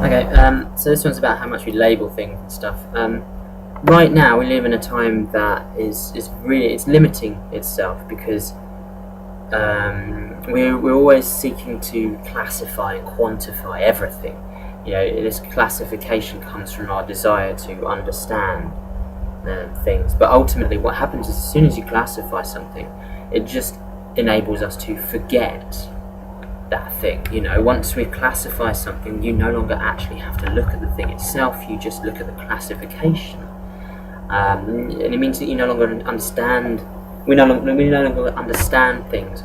Okay, so this one's about how much we label things and stuff. Right now, we live in a time that is really it's limiting itself because we're always seeking to classify and quantify everything. You know, this classification comes from our desire to understand things. But ultimately, what happens is as soon as you classify something, it just enables us to forget that thing. You know, once we classify something, you no longer actually have to look at the thing itself, you just look at the classification. And it means that you no longer understand, we no longer understand things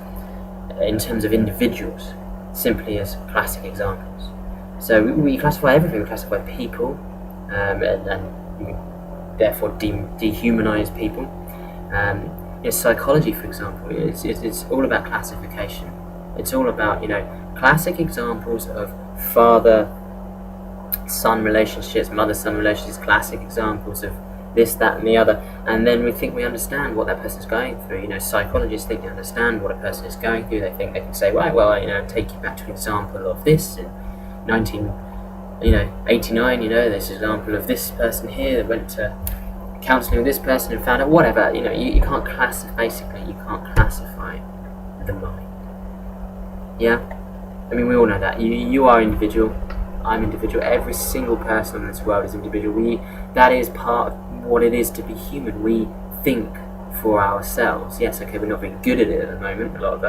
in terms of individuals, simply as classic examples. So we classify everything, we classify people, and we therefore dehumanize people. In psychology, for example, it's all about classification. It's all about, you know, classic examples of father-son relationships, mother-son relationships, classic examples of this, that, and the other, and then we think we understand what that person's going through. You know, psychologists think they understand what a person is going through. They think they can say, right, well, you know, take you back to an example of this in 1989. You know, this example of this person here that went to counselling with this person and found out whatever. You know, you can't classify. Basically, you can't classify the mind. Yeah, I mean, we all know that. You are individual. I'm individual. Every single person in this world is individual. That is part of what it is to be human. We think for ourselves. Yes, okay, we're not very good at it at the moment, a lot of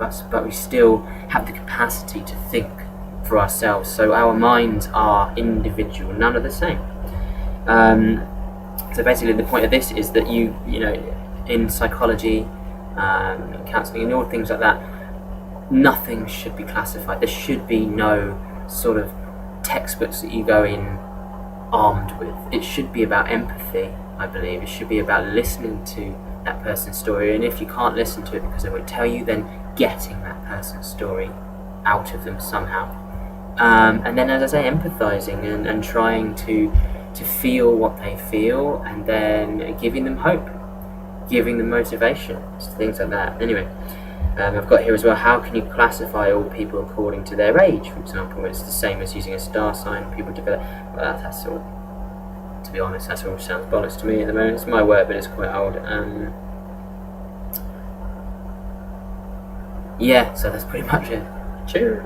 us, but we still have the capacity to think for ourselves. So our minds are individual, none are the same. So basically, the point of this is that you know, in psychology, counselling, and all things like that, nothing should be classified. There should be no sort of textbooks that you go in armed with. It should be about empathy, I believe. It should be about listening to that person's story, and if you can't listen to it because they won't tell you, then getting that person's story out of them somehow. And then, as I say, empathizing and trying to feel what they feel, and then giving them hope, giving them motivation, things like that. Anyway, I've got here as well, how can you classify all people according to their age, for example? It's the same as using a star sign. People develop, well, that's all, to be honest, that's all sounds bollocks to me at the moment. It's my word, but it's quite old. Yeah, so that's pretty much it. Cheers.